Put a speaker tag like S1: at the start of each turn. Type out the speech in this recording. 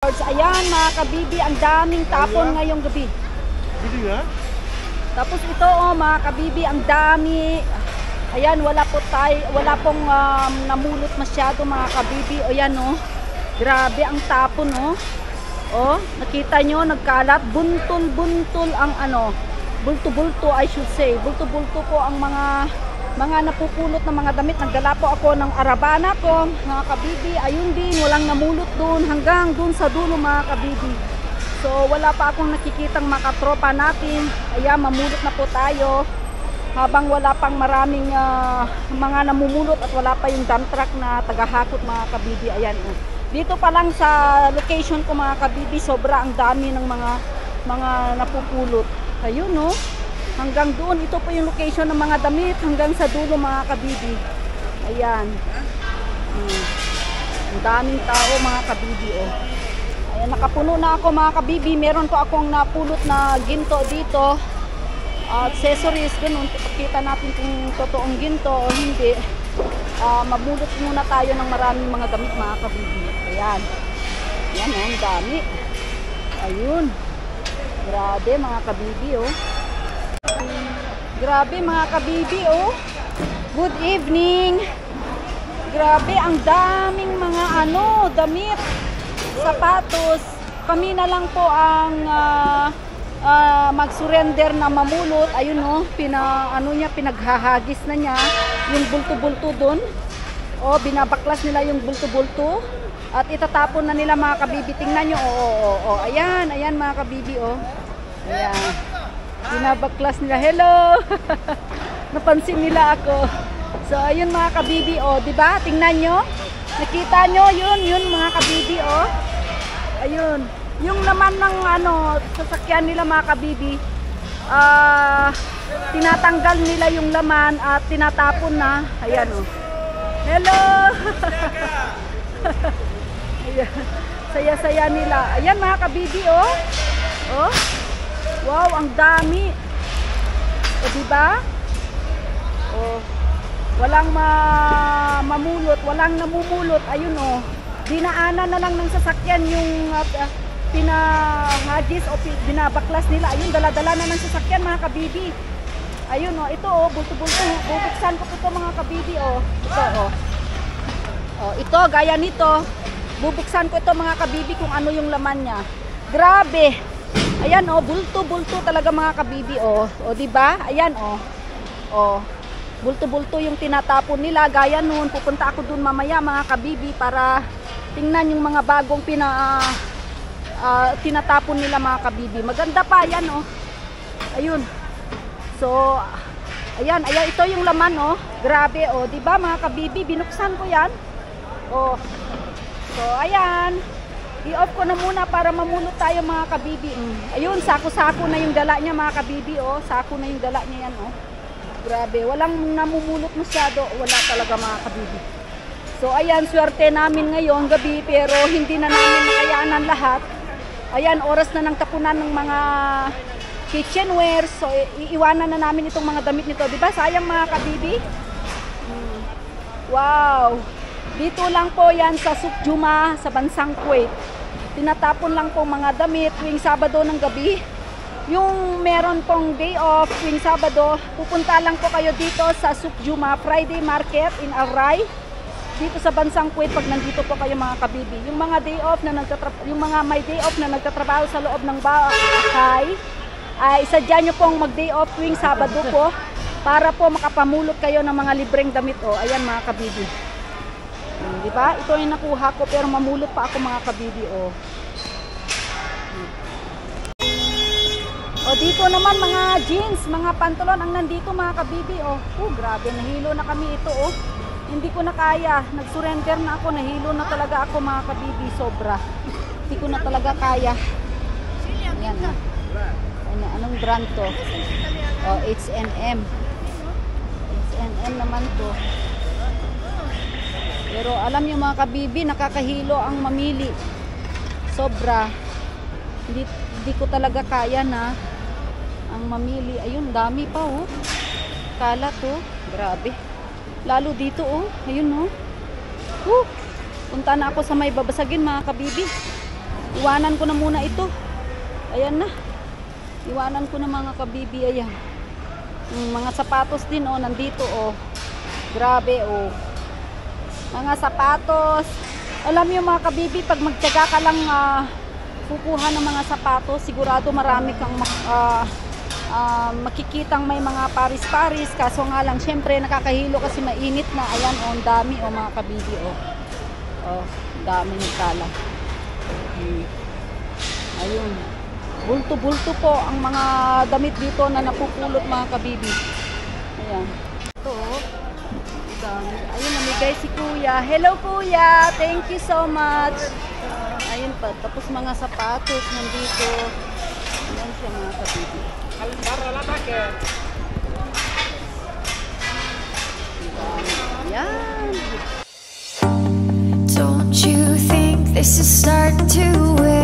S1: Ayan mga kabibi, ang daming tapon ngayong gabi. Tapos ito mga kabibi, ang dami. Ayan, wala pong namulot masyado mga kabibi. O yan grabe ang tapon nakita nyo, nagkalat, buntol-buntol ang bulto-bulto I should say. Bulto-bulto po ang mga napupulot ng mga damit. Nagdala po ako ng arabana ko mga kabibi. Ayun din, walang namulot doon hanggang doon sa dulo mga kabibi. So wala pa akong nakikitang makatropa natin. Ayan, mamulot na po tayo habang wala pang maraming mga namumulot at wala pa yung dump truck na tagahakot mga kabibi. Ayan dito pa lang sa location ko mga kabibi, sobra ang dami ng mga napupulot. Ayun hanggang doon, ito po yung location ng mga damit hanggang sa dulo mga kabibi. Ayan. Ang daming tao mga kabibi Ayan, nakapuno na ako mga kabibi. Meron po akong napulot na ginto dito. Accessories, ganun. Pakita natin kung totoong ginto o hindi. Mabulot muna tayo ng maraming mga damit mga kabibi. Ayan. Ayan ang dami. Ayun. Grabe mga kabibi Grabe mga kabibi Good evening. Grabe ang daming mga damit, sapatos. Kami na lang po ang mag-surrender na mamulot. Ayun pinaghahagis na niya yung bulto-bulto doon. Binabaklas nila yung bulto-bulto at itatapon na nila mga kabibi. Tingnan nyo ayan mga kabibi ayan. Binabaklas nila. Hello. Napansin nila ako. So ayun mga kabibi di ba? Tingnan nyo. Nakita nyo yun mga kabibi Ayun. Yung laman ng sasakyan nila mga kabibi, tinatanggal nila yung laman at tinatapon na. Ayan Hello. Ayan. Saya-saya nila. Ayan mga kabibi wow, ang dami. Diba? Walang mamulot, walang namumulot. Ayun dinaanan na lang ng sasakyan yung pinahagis o binabaklas nila. Ayun, dala-dala na ng sasakyan mga kabibi. Ayun ito bulto-bulto. Bubuksan ko ito mga kabibi Ito ito, gaya nito. Bubuksan ko ito mga kabibi kung ano yung laman niya. Grabe. Ayan bulto-bulto talaga mga kabibi diba? Ayan bulto-bulto yung tinatapon nila. Gaya noon, pupunta ako dun mamaya mga kabibi para tingnan yung mga bagong tinatapon nila mga kabibi. Maganda pa yan ayun. So ayan ito yung laman grabe diba mga kabibi, binuksan ko yan so ayan, i-off ko na muna para mamulot tayo mga kabibi. Ayun, sako-sako na yung dala niya mga kabibi sako na yung dala niya yan grabe, walang namumulot masyado, wala talaga mga kabibi. So ayan, swerte namin ngayong gabi pero hindi na namin nakayanan lahat. Ayan, oras na ng tapunan ng mga kitchenware. So iiwanan na namin itong mga damit nito, diba? Sayang mga kabibi. Wow. Dito lang po yan sa Suq Juma sa bansang Kuwait. Tinatapon lang po mga damit tuwing Sabado ng gabi. Yung meron pong day off tuwing Sabado, pupunta lang po kayo dito sa Suq Juma Friday Market in Al-Rai. Dito sa bansang Kuwait pag nandito po kayo mga kabibi. Yung mga day off na yung mga may day off na nagtatrabaho sa loob ng bahay, ay isadya nyo pong mag day off tuwing Sabado po para po makapamulot kayo ng mga libreng damit ayan mga kabibi. Diba? Ito yung nakuha ko pero mamulot pa ako mga kabibi dito naman mga jeans, mga pantalon ang nandito mga kabibi grabe, nahilo na kami ito hindi ko na kaya, nag-surrender na ako, nahilo na talaga ako mga kabibi, sobra. Hindi ko na talaga kaya. Ayan anong brand to? H&M. H&M naman to. Pero alam niyo mga kabibi, nakakahilo ang mamili. Sobra. Hindi ko talaga kaya na ang mamili. Ayun, dami pa kalat grabe. Lalo dito ayun Punta na ako sa may babasagin mga kabibi. Iwanan ko na muna ito. Ayan na. Iwanan ko na mga kabibi. Ayan. Mga sapatos din oh, nandito oh. Grabe oh. Mga sapatos. Alam niyo mga kabibi, pag magtiyaga ka lang kukuha ng mga sapatos, sigurado marami kang makikitang may mga paris-paris. Kaso nga lang, syempre nakakahilo kasi mainit na. Ayan oh, ang dami oh mga kabibi oh. Oh, dami nagkala. Ayun. Bulto-bulto po ang mga damit dito na napupulot mga kabibi. Ayan. Ito oh. Ayun, namigay si kuya. Hello kuya, thank you so much. Ayun pa, tapos mga sapatos nandito. Ayan siya mga kabibi. Ayan.
S2: Don't you think this is starting to wear